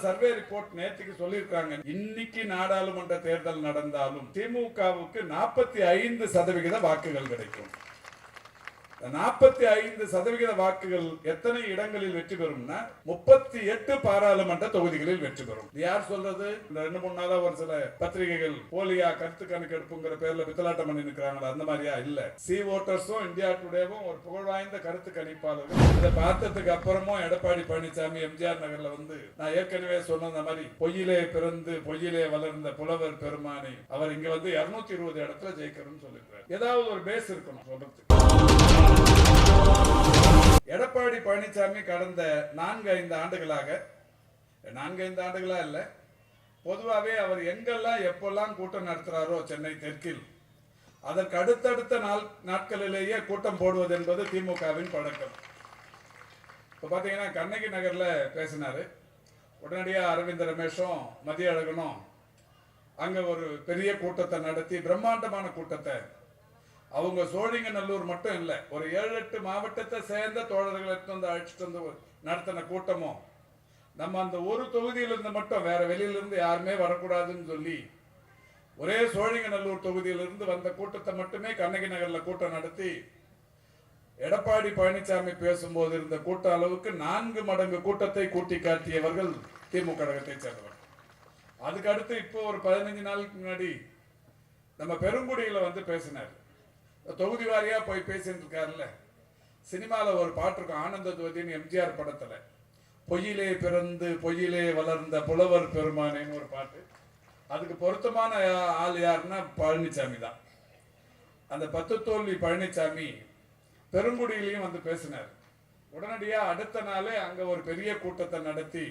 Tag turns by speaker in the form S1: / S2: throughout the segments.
S1: Survey report நேற்றுக்கு சொல்லியிருக்காங்க. இன்னைக்கு நாடாளுமன்ற தேர்தல் நடந்தாலும் திமுகவுக்கு 45% வாக்குகள் கிடைக்கும். 45% வாக்குகள் எத்தனை இடங்களில் வெற்றி பெறும்னா 38 பாராளுமன்ற தொகுதிகளில் வெற்றி பெறும். யார் சொல்றது? இந்த 2-3 நாளா ஒரு சில பத்திரிகைகள் போலியா கருத்து கணக்கெடுப்புங்கிற பேர்ல பித்தலாட்டம் பண்ணி நிற்கிறாங்களா? அந்த மாதிரியா இல்ல. சி ஓட்டர்ஸும் இந்தியா டுடேவும் ஒரு புகழ்வாய்ந்த கருத்து கணிப்பாளர்கள். இதை பார்த்ததுக்கு அப்புறமும் எடப்பாடி பழனிசாமி எம்ஜிஆர் நகர்ல வந்து நான் ஏற்கனவே சொன்ன மாதிரி பொய்யிலே பிறந்து பொய்யிலே வளர்ந்த புலவர் பெருமானை அவர் இங்க வந்து 220 இடத்துல ஜெயிக்கணும்னு சொல்லிருக்காரு. ஏதாவது ஒரு பேஸ் இருக்கணும் சொல்றதுக்கு. எடப்பாடி பழனிசாமி கடந்த 4-5 ஆண்டுகளாக 4-5 ஆண்டுகளா இல்ல, பொதுவாகவே அவர் எங்கெல்லாம் எப்பெல்லாம் கூட்டம் நடத்துறாரோ சென்னை தெற்கில் அதற்கு அடுத்தடுத்த நாட்களிலேயே கூட்டம் போடுவது என்பது திமுகவின் பழக்கம். இப்போ பார்த்தீங்கன்னா கண்ணகி நகர்ல பேசினாரு. உடனடியாக அரவிந்த் ரமேஷும் மதிய அழகனும் அங்க ஒரு பெரிய கூட்டத்தை நடத்தி பிரம்மாண்டமான கூட்டத்தை அவங்க சோழிங்கநல்லூர் மட்டும் இல்லை, ஒரு 7-8 மாவட்டத்தை சேர்ந்த தோழர்களை வந்து அழைச்சிட்டு வந்து நடத்தின கூட்டமும் நம்ம அந்த ஒரு தொகுதியிலிருந்து மட்டும் வேற வெளியிலிருந்து யாருமே வரக்கூடாதுன்னு சொல்லி ஒரே சோழிங்கநல்லூர் தொகுதியிலிருந்து வந்த கூட்டத்தை மட்டுமே கண்ணகி நகர்ல கூட்டம் நடத்தி எடப்பாடி பழனிசாமி பேசும்போது இருந்த கூட்ட அளவுக்கு 4 மடங்கு கூட்டத்தை கூட்டி காட்டியவர்கள் திமுக கழகத்தை சேர்ந்தவர். அதுக்கு அடுத்து இப்போ ஒரு 15 நாளுக்கு முன்னாடி நம்ம பெருங்குடியில வந்து பேசினார். தொகுதி வாரியா போய் பேசிட்டு இருக்காருல்ல. சினிமால ஒரு பாட்டு இருக்கும், ஆனந்த துவதின்னு எம்ஜிஆர் படத்துல, பொய்யிலே பிறந்து பொய்யிலே வளர்ந்த புலவர் பெருமானேன்னு ஒரு பாட்டு. அதுக்கு பொருத்தமான ஆள் யாருன்னா பழனிசாமி தான். அந்த 10 தோல்வி பழனிசாமி பெருங்குடியிலையும் வந்து பேசினார். உடனடியா அடுத்த நாளே அங்க ஒரு பெரிய கூட்டத்தை நடத்தி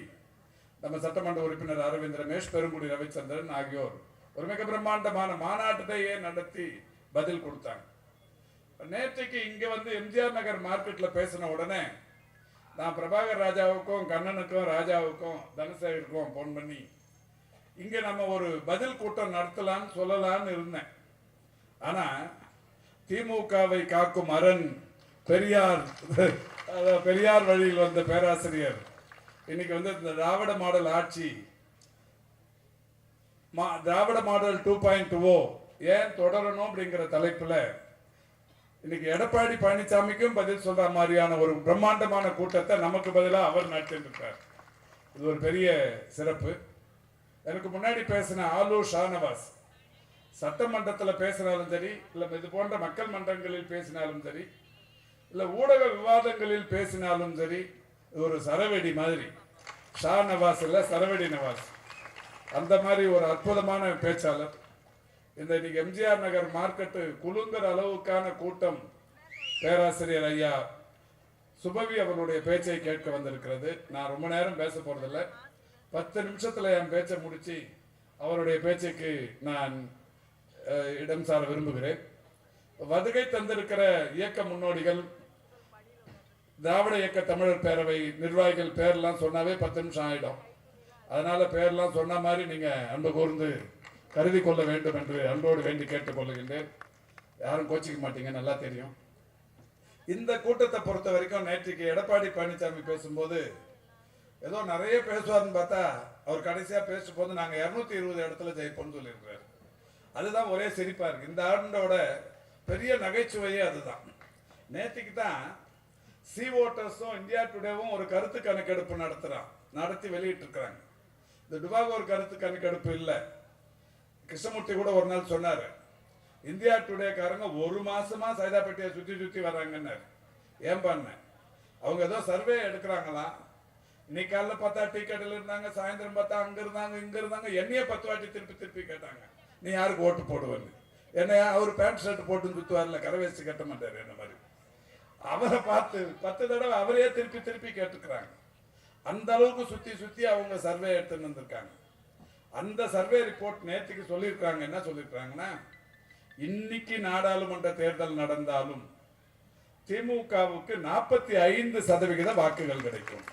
S1: நம்ம சட்டமன்ற உறுப்பினர் அரவிந்த் ரமேஷ், பெருங்குடி ரவிச்சந்திரன் ஆகியோர் ஒரு மிக பிரம்மாண்டமான மாநாட்டத்தையே நடத்தி பதில் கொடுத்தாங்க. நேற்றைக்கு இங்க வந்து எம்ஜிஆர் நகர் மார்க்கெட்ல பேசின உடனே நான் பிரபாகர் ராஜாவுக்கும் கண்ணனுக்கும் ராஜாவுக்கும் தனசேகருக்கும் போன் பண்ணி இங்க நம்ம ஒரு பதில் கூட்டம் நடத்தலான்னு சொல்லலான்னு இருந்தேன். ஆனா திமுகவை காக்கும் அரண் பெரியார் வழியில் வந்த பேராசிரியர் இன்னைக்கு வந்து இந்த திராவிட மாடல் ஆட்சி, திராவிட மாடல் 2.0 ஏன் தொடரணும் அப்படிங்கிற தலைப்புல இன்னைக்கு எடப்பாடி பழனிசாமிக்கும் பதில் சொல்ற மாதிரியான ஒரு பிரம்மாண்டமான கூட்டத்தை நமக்கு பதிலாக அவர் நடத்திருக்கார். இது ஒரு பெரிய சிறப்பு. எனக்கு முன்னாடி பேசின ஆலு ஷானவாஸ் சட்டமன்றத்தில் பேசினாலும் சரி, இல்லை இது போன்ற மக்கள் மன்றங்களில் பேசினாலும் சரி, இல்லை ஊடக விவாதங்களில் பேசினாலும் சரி, இது ஒரு சரவெடி மாதிரி. ஷானவாஸ் இல்லை, சரவெடி நவாஸ். அந்த மாதிரி ஒரு அற்புதமான பேச்சாளர். இந்த இன்னைக்கு எம்ஜிஆர் நகர் மார்க்கெட்டு குலுங்குற அளவுக்கான கூட்டம் பேராசிரியர் ஐயா சுபவி அவருடைய பேச்சை கேட்க வந்திருக்கிறது. நான் ரொம்ப நேரம் பேச போறதில்லை, 10 நிமிஷத்துல என் பேச்சை முடிச்சு அவருடைய பேச்சுக்கு நான் இடம் சார விரும்புகிறேன். வருகை தந்திருக்கிற இயக்க முன்னோடிகள், திராவிட இயக்க தமிழர் பேரவை நிர்வாகிகள் பேர்லாம் சொன்னாவே 10 நிமிஷம் ஆயிடும். அதனால பேர்லாம் சொன்ன மாதிரி நீங்க அன்பு கூர்ந்து கருதி கொள்ள வேண்டும் என்று அன்போடு வேண்டி கேட்டுக் கொள்ளுகின்றேன். யாரும் கோச்சிக்க மாட்டீங்க, நல்லா தெரியும். இந்த கூட்டத்தை பொறுத்த வரைக்கும் நேற்றுக்கு எடப்பாடி பழனிசாமி பேசும்போது ஏதோ நிறைய பேசுவார்னு பார்த்தா அவர் கடைசியா பேசும் போது நாங்க 220 இடத்துல ஜெயிப்போம்னு சொல்லியிருக்கிறார். அதுதான் ஒரே சிரிப்பா இருக்கு. இந்த ஆண்டோட பெரிய நகைச்சுவையே அதுதான். நேற்றுக்கு தான் சி ஓட்டர்ஸும் இந்தியா டுடேவும் ஒரு கருத்து கணக்கெடுப்பு நடத்தி வெளியிட்டு இருக்கிறாங்க. இந்த டுபாகோ ஒரு கருத்து கணக்கெடுப்பு இல்லை. கிருஷ்ணமூர்த்தி கூட ஒரு நாள் சொன்னாரு, இந்தியா டுடேக்காரங்க 1 மாசமா சைதாப்பேட்டையை சுத்தி வர்றாங்கன்னு. ஏன் பண்ண அவங்க ஏதோ சர்வே எடுக்கிறாங்களா? இன்னைக்கு காலைல பார்த்தா டீ கடையில் இருந்தாங்க, சாயந்தரம் பார்த்தா அங்க இருந்தாங்க இங்க இருந்தாங்க. என்னையே 10 வாட்டி திருப்பி கேட்டாங்க, நீ யாருக்கு ஓட்டு போடுவேன்னு. என்ன அவர் பேண்ட் ஷர்ட் போட்டு சுத்துவார்ல, கரவேஸ்ட் கட்ட மாட்டாரு என்ன மாதிரி. அவரை பார்த்து 10 தடவை அவரையே திருப்பி கேட்டுக்கிறாங்க. அந்த அளவுக்கு சுத்தி அவங்க சர்வே எடுத்துன்னு வந்திருக்காங்க. அந்த சர்வே ரிப்போர்ட் நேற்றுக்கு சொல்லியிருக்காங்க. என்ன சொல்லியிருக்காங்கன்னா, இன்னைக்கு நாடாளுமன்ற தேர்தல் நடந்தாலும் திமுகவுக்கு 45% வாக்குகள் கிடைக்கும்.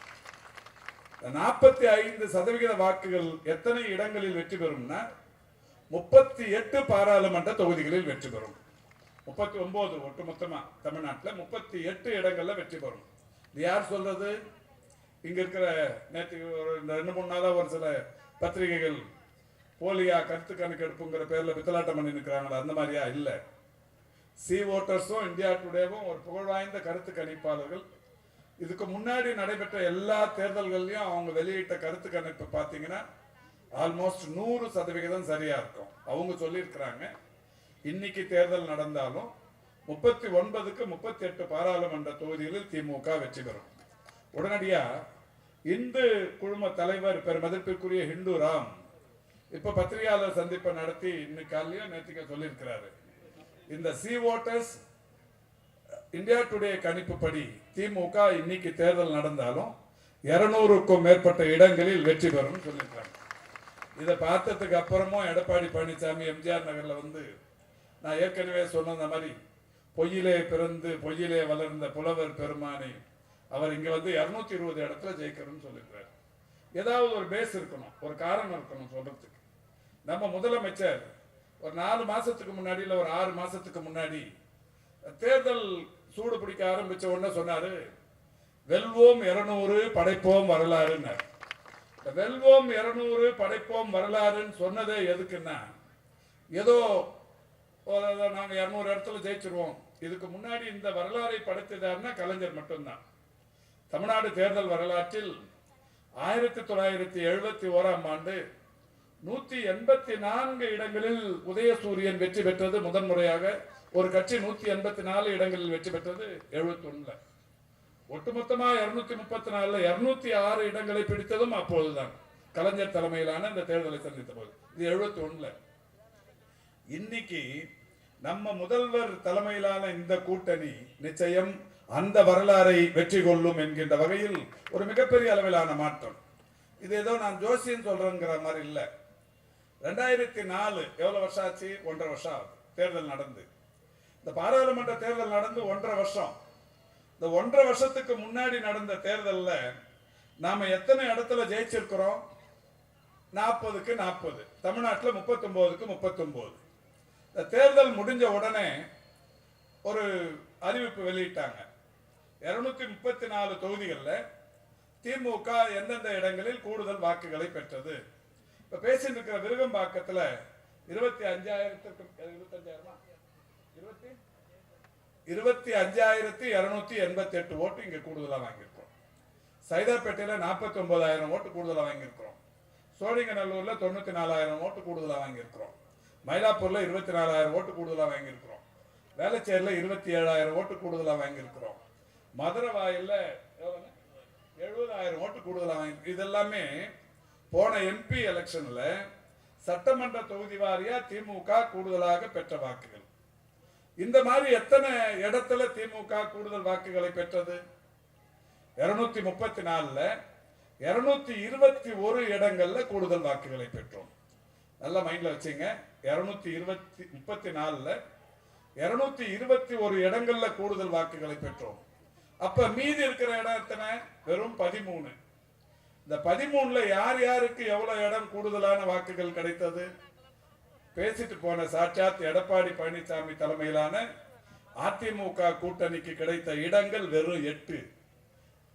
S1: 45% வாக்குகள் எத்தனை இடங்களில் வெற்றி பெறும்னா 38 பாராளுமன்ற தொகுதிகளில் வெற்றி பெறும். 39 ஒட்டுமொத்தமா தமிழ்நாட்டில் 38 இடங்கள்ல வெற்றி பெறும். இது யார் சொல்றது? இங்க இருக்கிற நேற்று ஒரு 2-3 நாளா ஒரு சில பத்திரிகைகள் போலியா கருத்து கணக்கெடுப்புங்கிற பேர்ல பித்தலாட்டம் பண்ணி நிற்கிறாங்களா, அந்த மாதிரியா இல்ல. சி ஓட்டர்ஸும் இந்தியா டுடேவும் ஒரு புகழ்வாய்ந்த கருத்து கணிப்பாளர்கள். இதுக்கு முன்னாடி நடைபெற்ற எல்லா தேர்தல்கள்லயும் அவங்க வெளியிட்ட கருத்து கணிப்பு பார்த்தீங்கன்னா ஆல்மோஸ்ட் 100% சரியா இருக்கும். அவங்க சொல்லியிருக்கிறாங்க இன்னைக்கு தேர்தல் நடந்தாலும் 39க்கு 38 பாராளுமன்ற தொகுதிகளில் திமுக வெற்றி பெறும். உடனடியா இந்து குழும தலைவர் பெருமதிப்பிற்குரிய ஹிந்து ராம் இப்ப பத்திரிகையாளர் சந்திப்பை நடத்தி இன்னைக்கு காலையில நேற்றுக்க சொல்லியிருக்கிறாரு, இந்த சி ஓட்டர்ஸ் இந்தியா டுடே கணிப்புப்படி திமுக இன்னைக்கு தேர்தல் நடந்தாலும் 200க்கும் மேற்பட்ட இடங்களில் வெற்றி பெறும் சொல்லியிருக்காங்க. இதை பார்த்ததுக்கு அப்புறமும் எடப்பாடி பழனிசாமி எம்ஜிஆர் நகர்ல வந்து நான் ஏற்கனவே சொன்ன மாதிரி பொய்யிலே பிறந்து பொய்யிலே வளர்ந்த புலவர் பெருமானை அவர் இங்க வந்து 220 இடத்துல ஜெயிக்கணும்னு சொல்லியிருக்காரு. ஏதாவது ஒரு பேஸ் இருக்கணும், ஒரு காரணம் இருக்கணும் சொல்றதுக்கு. நம்ம முதலமைச்சர் ஒரு 4 மாசத்துக்கு முன்னாடி இல்ல ஒரு 6 மாசத்துக்கு முன்னாடி தேர்தல் சூடு பிடிக்க ஆரம்பிச்ச உடனே சொன்னாரு, வெல்வோம் 200 படைப்போம் வரலாறுன்னு. வெல்வோம் 200 படைப்போம் வரலாறுன்னு சொன்னதே எதுக்குன்னா, ஏதோ நாங்க 200 இடத்துல ஜெயிச்சிருவோம். இதுக்கு முன்னாடி இந்த வரலாறை படைத்ததாருன்னா கலைஞர் மட்டும்தான். தமிழ்நாடு தேர்தல் வரலாற்றில் 1971ஆம் ஆண்டு 184 இடங்களில் உதயசூரியன் வெற்றி பெற்றது முதன்முறையாக. ஒரு கட்சி 184 இடங்களில் வெற்றி பெற்றது 71. ஒட்டுமொத்தமா 234 206 இடங்களை பிடித்ததும் அப்போதுதான் கலைஞர் தலைமையிலான இந்த தேர்தலை சந்தித்த போது. இது 71. இன்னைக்கு நம்ம முதல்வர் தலைமையிலான இந்த கூட்டணி நிச்சயம் அந்த வரலாறை வெற்றி கொள்ளும் என்கின்ற வகையில் ஒரு மிகப்பெரிய அளவிலான மாற்றம். இது ஏதோ நான் ஜோசியம் சொல்றேங்கிற மாதிரி இல்ல. 2004 எவ்வளவு வருஷம் ஆச்சு? 1.5 வருஷம் ஆகுது தேர்தல் நடந்து. இந்த பாராளுமன்ற தேர்தல் நடந்து 1.5 வருஷம். இந்த 1.5 வருஷத்துக்கு முன்னாடி நடந்த தேர்தல்ல நாம எத்தனை இடத்துல ஜெயிச்சிருக்கிறோம்? 40க்கு 40. தமிழ்நாட்டில் 39க்கு 39. இந்த தேர்தல் முடிஞ்ச உடனே ஒரு அறிவிப்பு வெளியிட்டாங்க. 234 தொகுதிகளில் திமுக எந்தெந்த இடங்களில் கூடுதல் வாக்குகளை பெற்றது. இப்ப பேசிட்டு இருக்கிற விருகம்பாக்கத்துல 25,288 ஓட்டு இங்க கூடுதலா வாங்கியிருக்கோம். சைதாப்பேட்டையில 49,000 ஓட்டு கூடுதலா வாங்கியிருக்கிறோம். சோழிங்கநல்லூர்ல 94,000 ஓட்டு கூடுதலா வாங்கியிருக்கிறோம். மயிலாப்பூர்ல 24,000 ஓட்டு கூடுதலா வாங்கியிருக்கிறோம். வேளச்சேரியில 27,000 ஓட்டு கூடுதலா வாங்கியிருக்கிறோம். மதுரை வாயில 70,000 ஓட்டு கூடுதலா வாங்கி. இதெல்லாமே போன எம்பி எலெக்ஷன்ல சட்டமன்ற தொகுதி வாரியா திமுக கூடுதலாக பெற்ற வாக்குகள். இந்த மாதிரி எத்தனை இடத்துல திமுக கூடுதல் வாக்குகளை பெற்றது? 234ல 221 இடங்கள்ல கூடுதல் வாக்குகளை பெற்றோம். நல்லா மைண்ட்ல வச்சுங்க. 234ல 221 இடங்கள்ல கூடுதல் வாக்குகளை பெற்றோம். அப்ப மீதி இருக்கிற இடம் எத்தனை? வெறும் 13. இந்த 13ல யார் யாருக்கு எவ்வளவு இடம் கூடுதலான வாக்குகள் கிடைத்தது? பேசிட்டு போன சாட்சாத் எடப்பாடி பழனிசாமி தலைமையிலான அதிமுக கூட்டணிக்கு கிடைத்த இடங்கள் வெறும் 8.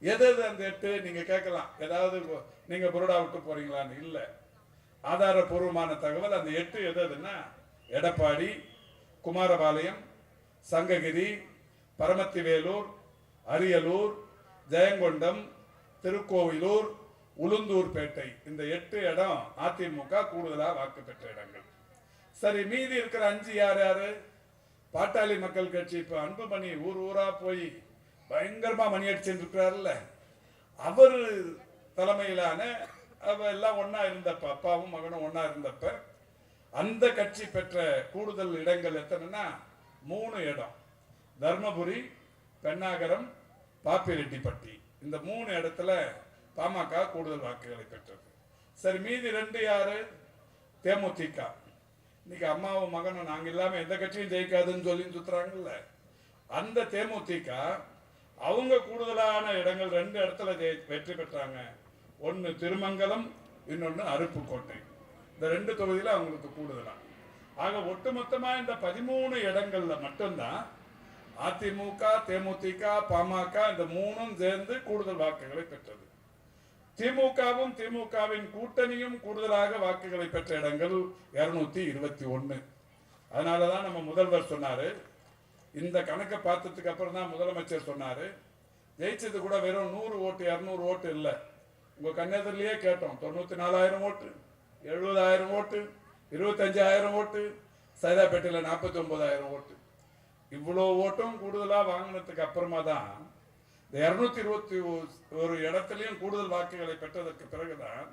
S1: எது அந்த 8? நீங்க கேட்கலாம், ஏதாவது நீங்க புரோடா விட்டு போறீங்களான்னு. இல்ல, ஆதாரபூர்வமான தகவல். அந்த 8 எதுன்னா எடப்பாடி, குமாரபாளையம், சங்ககிரி, பரமத்திவேலூர், அரியலூர், ஜெயங்கொண்டம், திருக்கோவிலூர், உளுந்தூர்பேட்டை. இந்த 8 இடம் அதிமுக கூடுதலா வாக்கு பெற்ற இடங்கள். சரி, மீதி இருக்கிற 5 யார் யாரு? பாட்டாளி மக்கள் கட்சி. இப்ப அன்புமணி ஊர் ஊரா போய் பயங்கரமா மணி அடிச்சுட்டு இருக்கிறாருல்ல, அவர் தலைமையிலான எல்லாம் ஒன்னா இருந்தப்ப, அப்பாவும் மகனும் ஒன்னா இருந்தப்ப அந்த கட்சி பெற்ற கூடுதல் இடங்கள் எத்தனைன்னா 3 இடம். தர்மபுரி, பெண்ணாகரம், பாப்பிரெட்டிப்பட்டி. இந்த 3 இடத்துல பாமக கூடுதல் வாக்குகளை பெற்றது. சரி, மீதி 2 யாரு? தேமுதிக. இன்னைக்கு அம்மாவும் மகனும் நாங்க இல்லாம எந்த கட்சியும் ஜெயிக்காதுன்னு சொல்லி சுத்துறாங்கல்ல, அந்த தேமுதிக அவங்க கூடுதலான இடங்கள் 2 இடத்துல வெற்றி பெற்றாங்க. ஒன்னு திருமங்கலம், இன்னொன்னு அருப்புக்கோட்டை. இந்த 2 தொகுதியில அவங்களுக்கு கூடுதலா. ஆக ஒட்டுமொத்தமா இந்த 13 இடங்கள்ல மட்டும்தான் அதிமுக, தேமுதிக, பாமக இந்த 3ம் சேர்ந்து கூடுதல் வாக்குகளை பெற்றது. திமுகவும் திமுகவின் கூட்டணியும் கூடுதலாக வாக்குகளை பெற்ற இடங்கள் 221. அதனாலதான் நம்ம முதல்வர் சொன்னாரு, இந்த கணக்கை பார்த்ததுக்கு அப்புறம் தான் முதலமைச்சர் சொன்னாரு, ஜெயிச்சது கூட வெறும் 100 ஓட்டு 200 ஓட்டு இல்லை. உங்க கண்ணெதிரிலேயே கேட்டோம், 94,000 ஓட்டு, 70,000 ஓட்டு, 25,000 ஓட்டு, சைதாப்பேட்டையில் 49,000 ஓட்டு. இவ்வளோ ஓட்டும் கூடுதலா வாங்கினதுக்கு அப்புறமா தான் 221 இடத்திலையும் கூடுதல் வாக்குகளை பெற்றதற்கு பிறகுதான்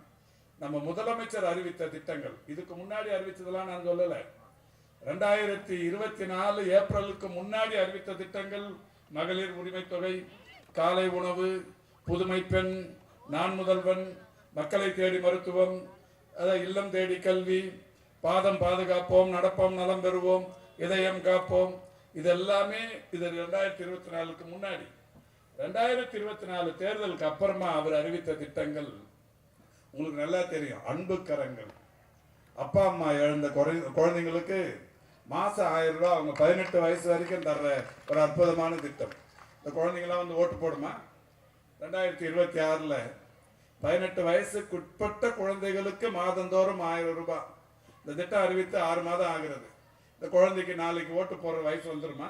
S1: நம்ம முதலமைச்சர் அறிவித்த திட்டங்கள். இதுக்கு முன்னாடி அறிவிச்சதெல்லாம் நான் சொல்லல. 2024 ஏப்ரலுக்கு முன்னாடி அறிவித்த திட்டங்கள், மகளிர் உரிமை தொகை, காலை உணவு, புதுமை பெண், நான் முதல்வன், மக்களை தேடி மருத்துவம், இல்லம் தேடி கல்வி, பாதம் பாதுகாப்போம், நடப்போம் நலம் பெறுவோம், இதயம் காப்போம், இதெல்லாமே இது 2024க்கு முன்னாடி. 2024 தேர்தலுக்கு அப்புறமா அவர் அறிவித்த திட்டங்கள் உங்களுக்கு நல்லா தெரியும். அன்பு கரங்கள், அப்பா அம்மா இழந்த குழந்தைங்களுக்கு மாசம் 1000 ரூபாய் அவங்க 18 வயசு வரைக்கும் தர்ற ஒரு அற்புதமான திட்டம். இந்த குழந்தைங்களாம் வந்து ஓட்டு போடுமா? 2026ல் 18 வயசுக்கு உட்பட்ட குழந்தைகளுக்கு மாதந்தோறும் 1000 ரூபாய். இந்த திட்டம் அறிவித்து 6 மாதம் ஆகிறது. இந்த குழந்தைக்கு நாளைக்கு ஓட்டு போடுற வயசு வந்துருமா?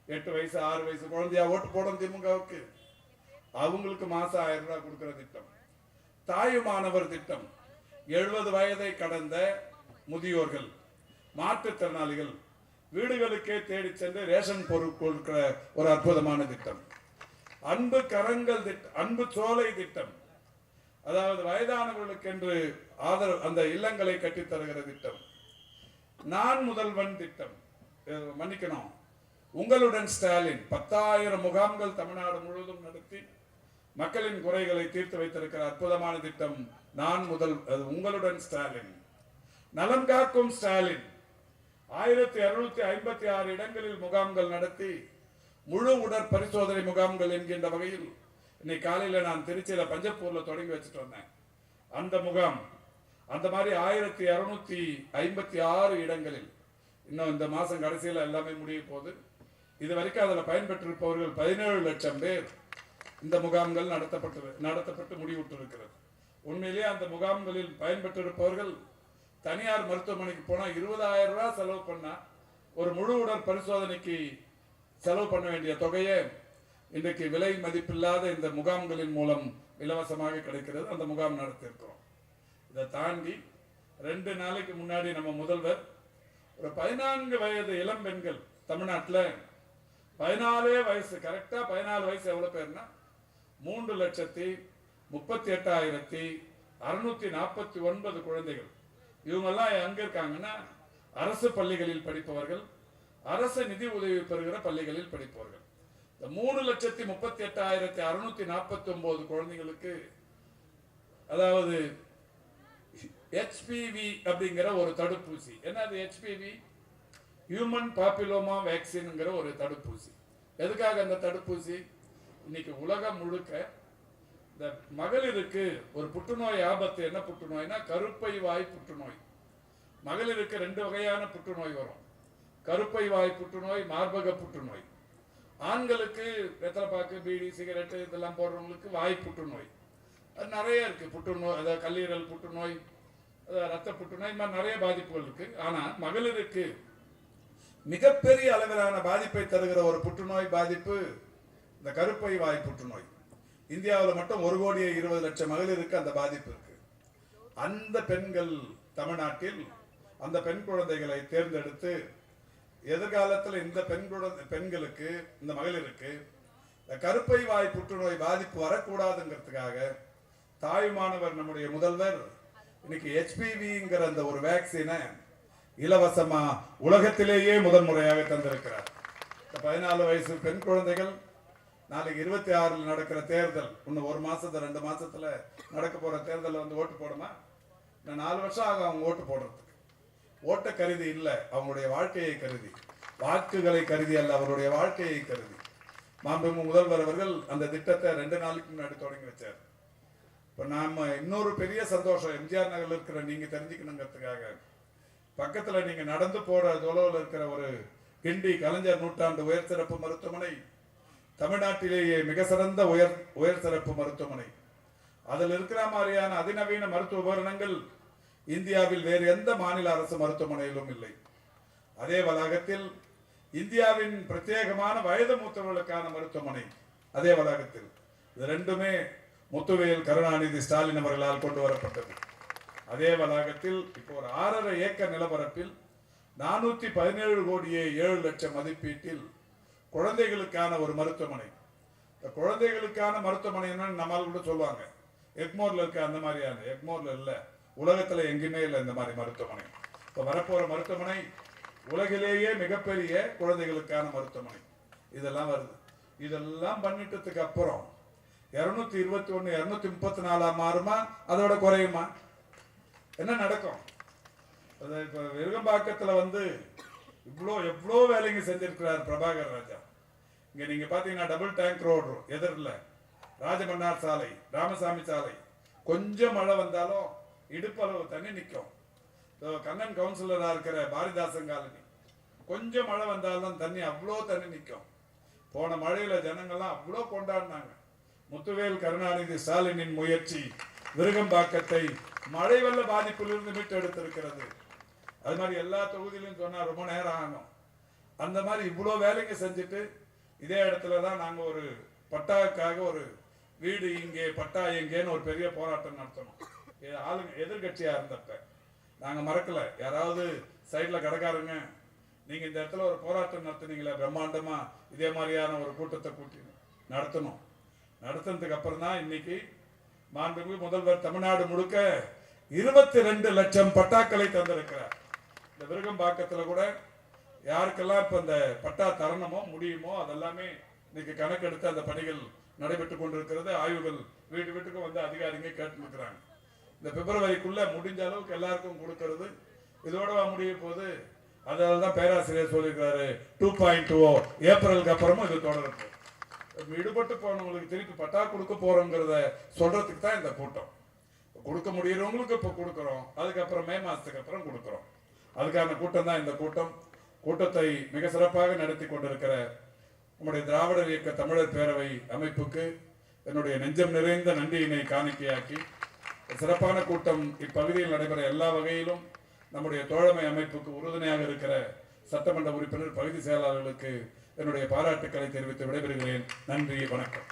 S1: 8 வயசு 6 வயசு குழந்தையா ஓட்டு போடும் திமுகவுக்கு? அவங்களுக்கு மாசம் 1000 ரூபாய் கொடுக்கிற திட்டம். தாயுமானவர் திட்டம், 70 வயதை கடந்த முதியோர்கள், மாற்றுத்திறனாளிகள் வீடுகளுக்கே தேடி சென்று ரேஷன் பொருள் கொடுக்கிற ஒரு அற்புதமான திட்டம். அன்பு கரங்கள் திட்டம், அன்பு சோலை திட்டம், அதாவது வயதானவர்களுக்கு என்று ஆதரவு அந்த இல்லங்களை கட்டித் தருகிற திட்டம். நான் முதல்வன் திட்டம், மன்னிக்கணும், உங்களுடன் ஸ்டாலின் 10,000 முகாம்கள் தமிழ்நாடு முழுவதும் நடத்தி மக்களின் குறைகளை தீர்த்து வைத்திருக்கிற அற்புதமான திட்டம் நான் உங்களுடன் ஸ்டாலின். நலம் காக்கும் ஸ்டாலின் 1256 இடங்களில் முகாம்கள் நடத்தி முழு உடற்பரிசோதனை முகாம்கள் என்கின்ற வகையில் இன்னைக்கு காலையில நான் திருச்சியில பஞ்சப்பூர்ல தொடங்கி வச்சுட்டு வந்தேன். அந்த முகாம் அந்த மாதிரி 1256 இடங்களில் இன்னும் இந்த மாசம் கடைசியில் எல்லாமே முடிய போகுது. இது வரைக்கும் அதில் பயன்பெற்றிருப்பவர்கள் 17 லட்சம் பேர் இந்த முகாம்கள் நடத்தப்பட்டு முடிவுற்று இருக்கிறது. உண்மையிலேயே அந்த முகாம்களில் பயன்பெற்றிருப்பவர்கள் தனியார் மருத்துவமனைக்கு போனா 20,000 ரூபாய் செலவு பண்ணா ஒரு முழு உடல் பரிசோதனைக்கு செலவு பண்ண வேண்டிய தொகையை இன்றைக்கு விலை மதிப்பில்லாத இந்த முகாம்களின் மூலம் இலவசமாக கிடைக்கிறது. அந்த முகாம் நடத்தியிருக்கிறோம். இதை தாண்டி 2 நாளைக்கு முன்னாடி நம்ம முதல்வர் ஒரு 14 வயது இளம் பெண்கள் தமிழ்நாட்டில் 14 வயசு, கரெக்டா 14 வயசு எவ்வளவு பேர்னா 3,38,649 குழந்தைகள். இவங்கெல்லாம் எங்க இருக்காங்கன்னா அரசு பள்ளிகளில் படிப்பவர்கள், அரசு நிதி உதவி பெறுகிற பள்ளிகளில் படிப்பவர்கள். 3,38,649 குழந்தைகளுக்கு அதாவது HPV அப்படிங்கிற ஒரு தடுப்பூசி. என்னது HPV? ஹியூமன் பாப்பிலோமா வேக்சின்ங்கிற ஒரு தடுப்பூசி. எதுக்காக அந்த தடுப்பூசி? இன்னைக்கு உலகம் முழுக்க இந்த மகளிருக்கு ஒரு புற்றுநோய் ஆபத்து. என்ன புற்றுநோய்னா கருப்பை வாய் புற்றுநோய். மகளிருக்கு 2 வகையான புற்றுநோய் வரும். கருப்பை வாய் புற்றுநோய், மார்பக புற்றுநோய். ஆண்களுக்கு வெத்தலைப்பாக்கு, பீடி, சிகரெட்டு இதெல்லாம் போடுறவங்களுக்கு வாய் புற்றுநோய். அது நிறைய இருக்கு. புற்றுநோய், அதாவது கல்லீரல் புற்றுநோய், ரத்த புற்றுநோய், மாதிரி நிறைய பாதிப்புகள் இருக்கு. ஆனா மகளிருக்கு மிகப்பெரிய அளவிலான பாதிப்பை தருகிற ஒரு புற்றுநோய் பாதிப்பு இந்த கருப்பை வாய் புற்றுநோய். இந்தியாவில் மட்டும் 1,20,00,000 மகளிருக்கு அந்த பாதிப்பு இருக்கு. அந்த பெண்கள் தமிழ்நாட்டில் அந்த பெண் குழந்தைகளை தேர்ந்தெடுத்து எதிர்காலத்தில் இந்த பெண்களுக்கு, இந்த மகளிருக்கு கருப்பை வாய் புற்றுநோய் பாதிப்பு வரக்கூடாதுங்கிறதுக்காக தாயுமானவர் நம்முடைய முதல்வர் இன்னைக்கு HPVங்கிற அந்த ஒரு வேக்சினை இலவசமா உலகத்திலேயே முதன்முறையாக தந்திருக்கிறார். 14 வயசு பெண் குழந்தைகள் நாளைக்கு 26 நடக்கிற தேர்தல், இன்னும் 1 மாசத்துல 2 மாசத்துல நடக்க போற தேர்தல் வந்து ஓட்டு போடுமா? இன்னும் 4 வருஷம் ஆகும் அவங்க ஓட்டு போடுறதுக்கு. ஓட்ட கருதி இல்ல, அவங்களுடைய வாழ்க்கையை கருதி, வாக்குகளை கருதி அல்ல, அவருடைய வாழ்க்கையை கருதி மாண்புமிகு முதல்வர் அவர்கள் அந்த திட்டத்தை 2 நாளைக்கு முன்னாடி தொடங்கி வச்சார். இப்ப நாம இன்னொரு பெரிய சந்தோஷம், எம்ஜிஆர் நகர்ல இருக்கிற நீங்க தெரிஞ்சுக்கணுங்கிறதுக்காக பக்கத்துல நீங்க நடந்து போற தொலைவில் இருக்கிற ஒரு கிண்டி கலைஞர் நூற்றாண்டு உயர் சிறப்பு மருத்துவமனை தமிழ்நாட்டிலேயே மிக சிறந்த உயர் சிறப்பு மருத்துவமனை. அதில் இருக்கிற மாதிரியான அதிநவீன மருத்துவ உபகரணங்கள் இந்தியாவில் வேறு எந்த மாநில அரசு மருத்துவமனையிலும் இல்லை. அதே வளாகத்தில் இந்தியாவின் பிரத்யேகமான வயது மூத்தவர்களுக்கான மருத்துவமனை அதே வளாகத்தில். இது ரெண்டுமே முத்துவேல் கருணாநிதி ஸ்டாலின் அவர்களால் கொண்டு வரப்பட்டது. அதே வளாகத்தில் இப்போ ஒரு 6.5 ஏக்கர் நிலப்பரப்பில் 417 கோடியே 7 லட்சம் மதிப்பீட்டில் குழந்தைகளுக்கான ஒரு மருத்துவமனை. இந்த குழந்தைகளுக்கான மருத்துவமனைன்னு நம்மால் கூட சொல்லுவாங்க, எக்மோர்ல இருக்க அந்த மாதிரியான. எக்மோர்ல இல்லை, உலகத்துல எங்குமே இல்லை இந்த மாதிரி மருத்துவமனை. இப்போ வரப்போற மருத்துவமனை உலகிலேயே மிகப்பெரிய குழந்தைகளுக்கான மருத்துவமனை. இதெல்லாம் வருது. இதெல்லாம் பண்ணிட்டதுக்கு அப்புறம் 221 234 மாறுமா, அதோட குறையுமா? என்ன நடக்கும்? இப்ப விருகம்பாக்கத்துல எவ்வளோ வேலைங்க செஞ்சிருக்கிறார் பிரபாகர் ராஜா. இங்க நீங்க பாத்தீங்கன்னா டபுள் டேங்க் ரோடு எதிரில் ராஜமன்னார் சாலை, ராமசாமி சாலை, கொஞ்சம் மழை வந்தாலும் இடுப்பளவு தண்ணி நிற்கும். கண்ணன் கவுன்சிலரா இருக்கிற பாரதிதாசன் காலனி, கொஞ்சம் மழை வந்தாலும் தண்ணி அவ்வளோ தண்ணி நிற்கும். போன மழையில ஜனங்கள்லாம் அவ்வளோ கொண்டாடினாங்க. முத்துவேல் கருணாநிதி ஸ்டாலினின் முயற்சி விருகம்பாக்கத்தை மழை வெள்ள பாதிப்பிலிருந்து மீட்டு எடுத்திருக்கிறது. அது மாதிரி எல்லா தொகுதியிலும் சொன்னா ரொம்ப நேரம் ஆகும். அந்த மாதிரி இவ்வளோ வேலைக்கு செஞ்சுட்டு இதே இடத்துல தான் நாங்கள் ஒரு பட்டாவுக்காக ஒரு வீடு இங்கே பட்டா எங்கேன்னு ஒரு பெரிய போராட்டம் நடத்தணும். ஆளுங்க எதிர்கட்சியா இருந்தப்ப நாங்கள் மறக்கல. யாராவது சைடில் கடைக்காரங்க நீங்க இந்த இடத்துல ஒரு போராட்டம் நடத்துனீங்களே பிரம்மாண்டமா, இதே மாதிரியான ஒரு கூட்டத்தை கூட்டி நடத்தணும். நடத்தினதுக்கு அப்புறம் தான் இன்னைக்கு மாண்புமிகு முதல்வர் தமிழ்நாடு முழுக்க 22 லட்சம் பட்டாக்களை தந்திருக்கிறார். இந்த விருகம்பாக்கத்துல கூட யாருக்கெல்லாம் இப்ப இந்த பட்டா தரணுமோ முடியுமோ அதெல்லாமே இன்னைக்கு கணக்கெடுத்து அந்த பணிகள் நடைபெற்று கொண்டிருக்கிறது. ஆய்வுகள் வீட்டு வீட்டுக்கும் அதிகாரிங்க கேட்டு இருக்கிறாங்க. இந்த பிப்ரவரிக்குள்ள முடிஞ்ச அளவுக்கு எல்லாருக்கும் கொடுக்கிறது. இதோட முடிய போது அதனாலதான் பேராசிரியர் சொல்லியிருக்காரு 2.0 ஏப்ரலுக்கு அப்புறமும் இது தொடரும். விடுபட்டு போனவங்களுக்கு திருப்பி பட்டா கொடுக்க போறோங்கிறத சொல்றதுக்கு தான் இந்த கூட்டம். கொடுக்க முடியறவங்களுக்கு இப்ப கொடுக்கிறோம், அதுக்கப்புறம் மே மாசத்துக்கு அப்புறம் கொடுக்கிறோம். அதுக்கான கூட்டம் தான் இந்த கூட்டம். கூட்டத்தை மிக சிறப்பாக நடத்தி கொண்டிருக்கிற நம்முடைய திராவிடர் இயக்க தமிழர் பேரவை அமைப்புக்கு என்னுடைய நெஞ்சம் நிறைந்த நன்றியினை காணிக்கையாக்கி, சிறப்பான கூட்டம் இப்பகுதியில் நடைபெற எல்லா வகையிலும் நம்முடைய தோழமை அமைப்புக்கு உறுதுணையாக இருக்கிற சட்டமன்ற உறுப்பினர், பகுதி செயலாளர்களுக்கு என்னுடைய பாராட்டுக்களை தெரிவித்து விடைபெறுகிறேன். நன்றி, வணக்கம்.